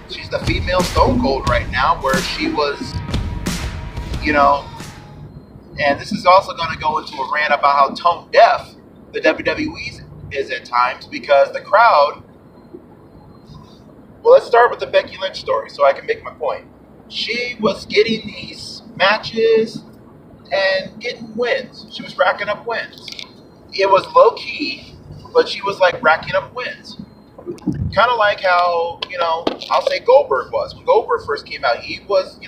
she's the female Stone Cold right now, where she was, and this is also going to go into a rant about how tone deaf the WWE is at times, because the crowd. Well, let's start with the Becky Lynch story so I can make my point. She was getting these matches and getting wins. She was racking up wins. It was low key, but she was like racking up wins. Kind of like how, I'll say Goldberg was. When Goldberg first came out, he was,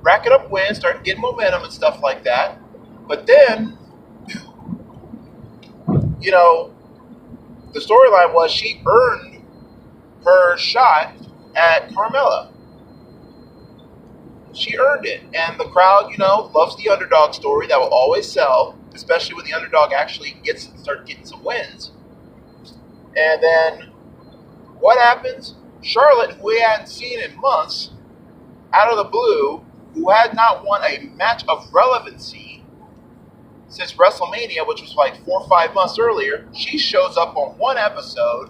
racking up wins, starting getting momentum and stuff like that. But then, the storyline was she earned her shot at Carmella. She earned it. And the crowd, loves the underdog story. That will always sell, especially when the underdog actually starts getting some wins. And then what happens? Charlotte, who we hadn't seen in months, out of the blue, who had not won a match of relevancy since WrestleMania, which was like 4 or 5 months earlier, she shows up on one episode,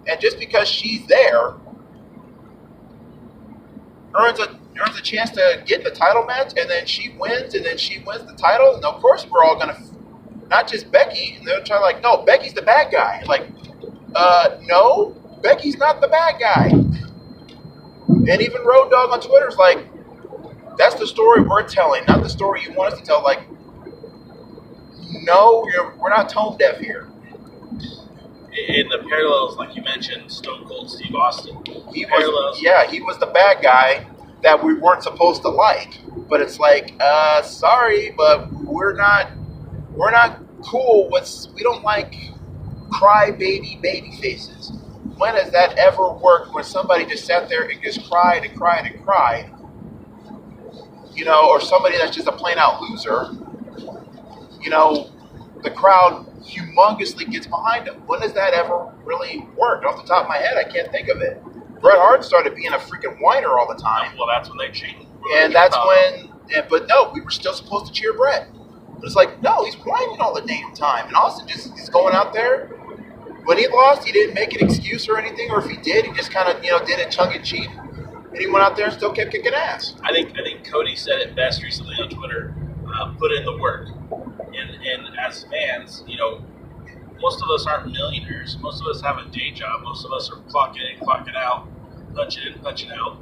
and just because she's there, earns a chance to get the title match, and then she wins the title, and of course we're all gonna, not just Becky, and they're trying like, no, Becky's the bad guy. Like, no, Becky's not the bad guy. And even Road Dogg on Twitter's like, that's the story we're telling, not the story you want us to tell. Like, no, we're not tone deaf here. In the parallels, like you mentioned, Stone Cold Steve Austin. He was the bad guy that we weren't supposed to like. But it's like, sorry, but we're not cool with, we don't like crybaby baby faces. When has that ever worked where somebody just sat there and just cried and cried and cried? Or somebody that's just a plain out loser, the crowd humongously gets behind him. When does that ever really work? Off the top of my head, I can't think of it. Bret Hart started being a freaking whiner all the time. Well, that's when they changed. And that's when, but no, we were still supposed to cheer Bret. But it's like, no, he's whining all the damn time. And Austin is going out there. When he lost, he didn't make an excuse or anything. Or if he did, he just kind of, did it tongue-in-cheek. And he went out there and still kept kicking ass. I think Cody said it best recently on Twitter. Put in the work. And as fans, most of us aren't millionaires. Most of us have a day job. Most of us are clocking in, clocking out, punching in, punching out.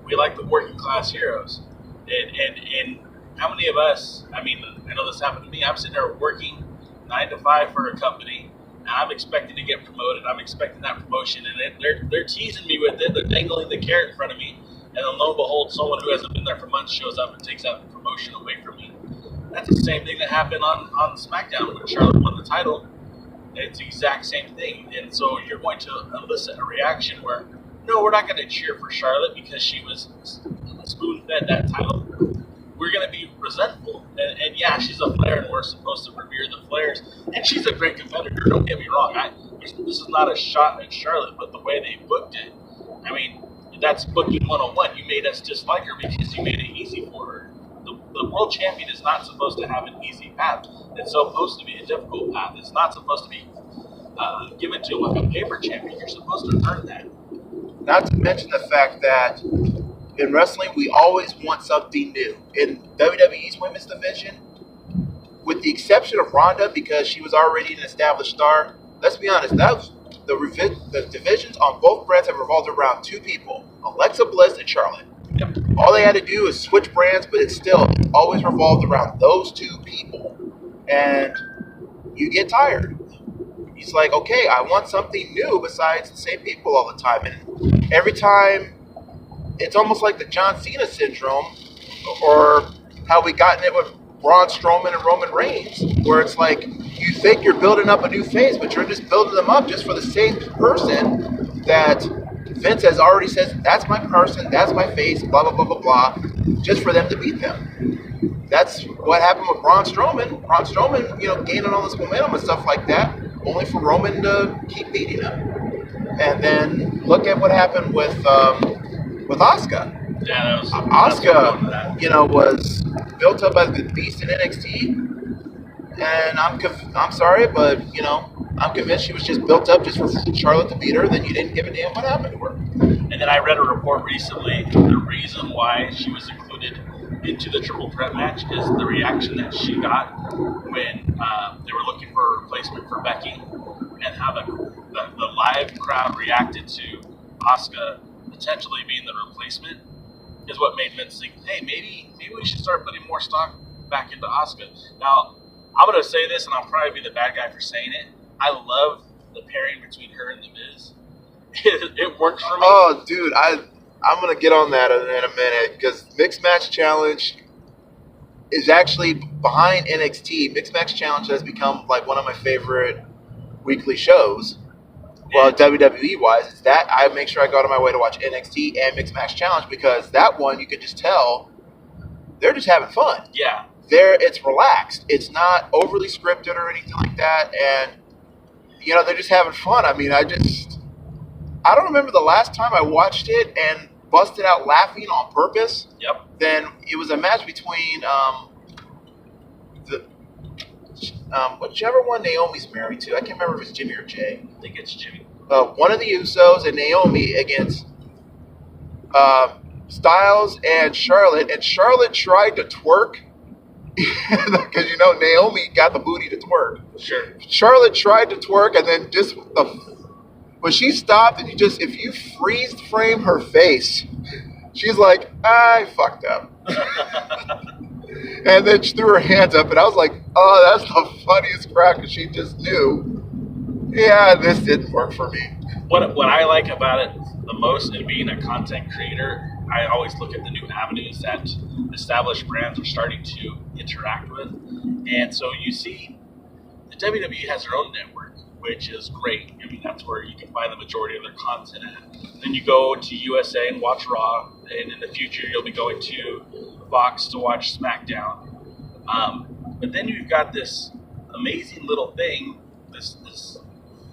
We like the working class heroes. And how many of us, I know this happened to me. I'm sitting there working 9 to 5 for a company, and I'm expecting to get promoted. I'm expecting that promotion, and they're teasing me with it. They're dangling the carrot in front of me, and then lo and behold, someone who hasn't been there for months shows up and takes that promotion away from me. That's the same thing that happened on SmackDown when Charlotte won the title. It's the exact same thing. And so you're going to elicit a reaction where, no, we're not going to cheer for Charlotte because she was spoon-fed that title. We're going to be resentful. And yeah, she's a Flair, and we're supposed to revere the Flairs. And she's a great competitor, don't get me wrong. This is not a shot at Charlotte, but the way they booked it, that's booking 101. You made us dislike her because you made it easy for her. The world champion is not supposed to have an easy path. It's supposed to be a difficult path. It's not supposed to be given to like a paper champion. You're supposed to earn that. Not to mention the fact that in wrestling, we always want something new. In WWE's women's division, with the exception of Ronda, because she was already an established star, let's be honest, the divisions on both brands have revolved around 2 people, Alexa Bliss and Charlotte. Yep. All they had to do is switch brands, but it's always revolved around those 2 people. And you get tired. He's like, okay, I want something new besides the same people all the time. And every time, it's almost like the John Cena syndrome, or how we gotten it with Braun Strowman and Roman Reigns, where it's like, you think you're building up a new face, but you're just building them up just for the same person that Vince has already said, that's my person, that's my face, blah, blah, blah, blah, blah, just for them to beat them. That's what happened with Braun Strowman. Braun Strowman, gaining all this momentum and stuff like that, only for Roman to keep beating him. And then look at what happened with Asuka. Yeah, Asuka, was built up as the beast in NXT, and I'm sorry, but I'm convinced she was just built up just for Charlotte to beat her. Then you didn't give a damn what happened to her. And then I read a report recently. The reason why she was included into the triple threat match is the reaction that she got when they were looking for a replacement for Becky, and how the live crowd reacted to Asuka potentially being the replacement is what made Vince think, hey, maybe we should start putting more stock back into Asuka. Now, I'm going to say this, and I'll probably be the bad guy for saying it. I love the pairing between her and The Miz. It works for me. Oh, dude, I'm going to get on that in a minute, because Mixed Match Challenge is actually behind NXT. Mixed Match Challenge has become like one of my favorite weekly shows. Well, WWE wise, it's that I make sure I go out of my way to watch NXT and Mixed Match Challenge, because that one you can just tell they're just having fun. Yeah. It's relaxed. It's not overly scripted or anything like that, and they're just having fun. I mean, I don't remember the last time I watched it and busted out laughing on purpose. Yep. Then it was a match between whichever one Naomi's married to. I can't remember if it's Jimmy or Jay. I think it's Jimmy. One of the Usos and Naomi against Styles and Charlotte tried to twerk, because Naomi got the booty to twerk. Sure. Charlotte tried to twerk, and then but she stopped, and if you freeze frame her face, she's like, I fucked up. And then she threw her hands up, and I was like, oh, that's the funniest crap, because she just knew, yeah, this didn't work for me. What I like about it the most, in being a content creator, I always look at the new avenues that established brands are starting to interact with. And so you see the WWE has their own network, which is great. I mean, that's where you can find the majority of their content at. Then you go to USA and watch Raw, and in the future you'll be going to Fox to watch SmackDown. But then you've got this amazing little thing, this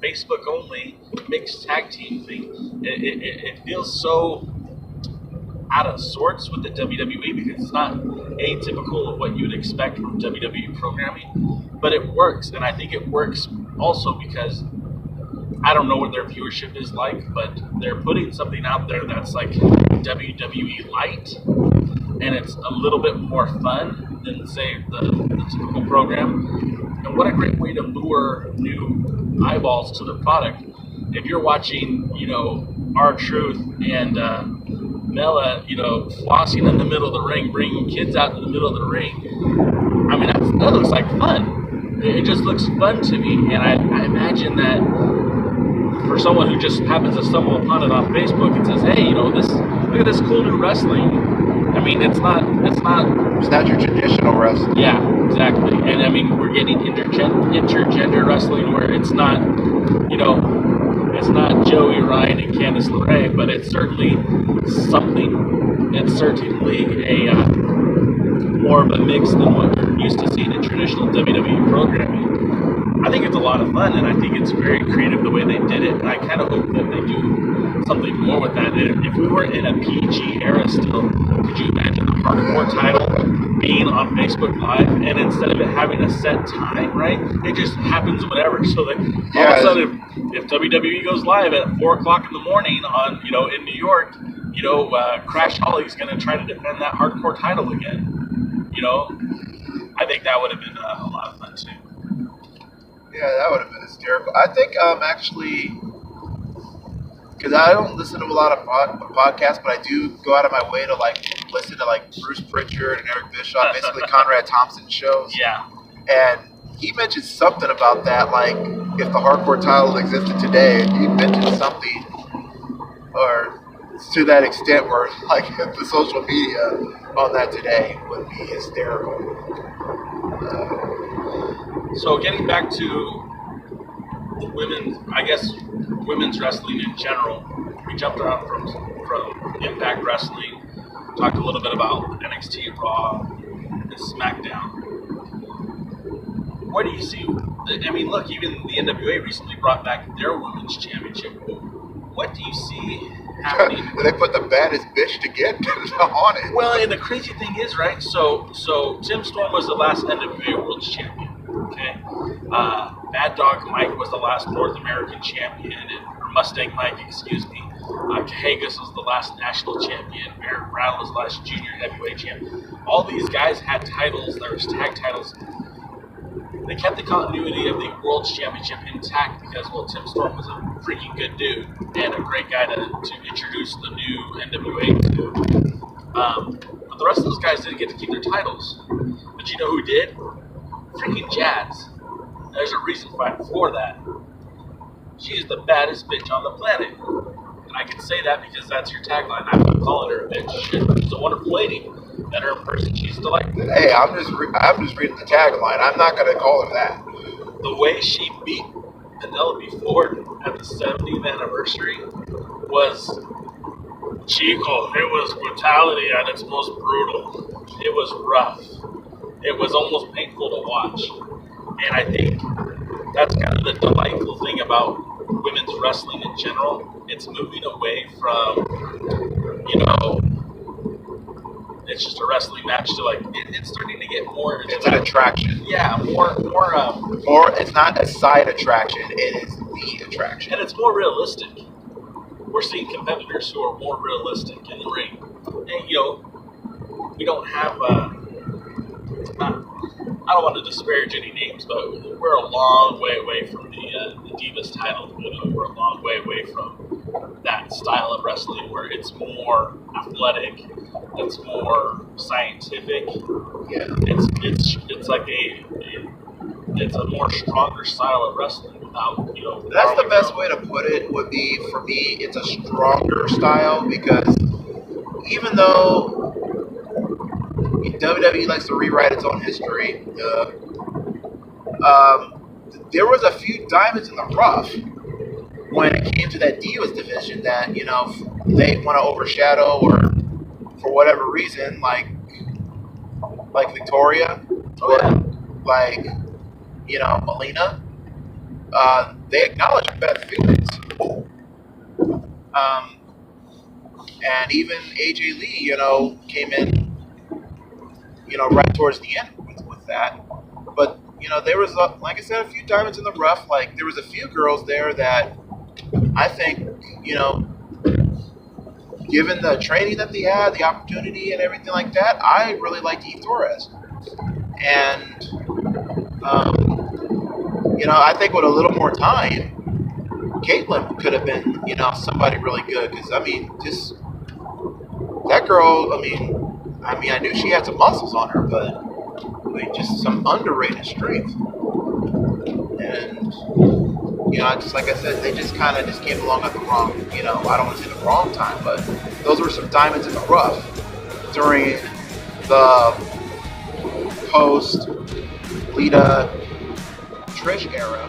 Facebook only mixed tag team thing. It feels so out of sorts with the WWE, because it's not atypical of what you would expect from WWE programming, but it works. And I think it works also because I don't know what their viewership is like, but they're putting something out there that's like WWE light, and it's a little bit more fun than, say, the typical program. And what a great way to lure new eyeballs to the product. If you're watching, R-Truth and Mela, flossing in the middle of the ring, bringing kids out in the middle of the ring, I mean, that looks like fun. It just looks fun to me, and I imagine that for someone who just happens to stumble upon it on Facebook and says, "Hey, look at this cool new wrestling." I mean, it's not your traditional wrestling. Yeah, exactly. And I mean, we're getting intergender wrestling where it's not, it's not Joey Ryan and Candice LeRae, but it's certainly something. It's certainly a more of a mix than what we're used to seeing in traditional WWE programming. I think it's a lot of fun, and I think it's very creative the way they did it, and I kind of hope that they do something more with that. And if we were in a PG era still, could you imagine the hardcore title being on Facebook Live, and instead of it having a set time, right, it just happens whenever, so that all of a sudden, if WWE goes live at 4 o'clock in the morning on, in New York, Crash Holly's going to try to defend that hardcore title again. I think that would have been a lot of fun too. Yeah, that would have been hysterical. I think actually, because I don't listen to a lot of podcasts, but I do go out of my way to listen to Bruce Pritchard and Eric Bischoff, basically Conrad Thompson shows. Yeah. And he mentioned something about that, if the hardcore title existed today, he mentioned something, or to that extent, where the social media on that today would be hysterical. So getting back to the women's wrestling in general, we jumped around from Impact Wrestling, talked a little bit about NXT, Raw, and SmackDown. What do you see? I mean, look, even the NWA recently brought back their women's championship. What do you see happening? They put the baddest bitch to get on it. Well, and the crazy thing is, right? So Tim Storm was the last NWA World Champion. Okay, Mad Dog Mike was the last North American champion, or Mustang Mike, excuse me. Haggis was the last national champion. Barrett Brown was the last junior heavyweight champion. All these guys had titles. There was tag titles. They kept the continuity of the World Championship intact because, well, Tim Storm was a freaking good dude and a great guy to introduce the new NWA to. But the rest of those guys didn't get to keep their titles. But you know who did? Freaking Jazz. There's a reason for that. She's the baddest bitch on the planet. And I can say that because that's your tagline. I'm not calling her a bitch. She's a wonderful lady. Better in person, she's delightful. Hey, I'm just reading the tagline. I'm not going to call her that. The way she beat Penelope Ford at the 70th anniversary was Chico. It was brutality at its most brutal. It was rough. It was almost painful to watch. And I think that's kind of the delightful thing about women's wrestling in general. It's moving away from, it's just a wrestling match to it's starting to get more. It's an attraction. Yeah, more. It's not a side attraction. It is the attraction. And it's more realistic. We're seeing competitors who are more realistic in the ring. And, we don't have, I don't want to disparage any names, but we're a long way away from the Divas title. We're a long way away from that style of wrestling where it's more athletic, it's more scientific. Yeah, it's like it's a more stronger style of wrestling without That's the best way to put it. Would be, for me, it's a stronger style because even though WWE likes to rewrite its own history, there was a few diamonds in the rough when it came to that Divas division that they want to overshadow, or for whatever reason, like Victoria, or like Melina. They acknowledge Beth feelings, and even AJ Lee, came in, right towards the end with that. But there was, like I said, a few diamonds in the rough. Like, there was a few girls there that I think, given the training that they had, the opportunity and everything like that, I really liked Eve Torres. And, I think with a little more time, Caitlyn could have been, somebody really good. Because, just that girl, I knew she had some muscles on her, but just some underrated strength. And, just like I said, they just kind of came along at the wrong, I don't want to say the wrong time, but those were some diamonds in the rough during the post Lita Trish era.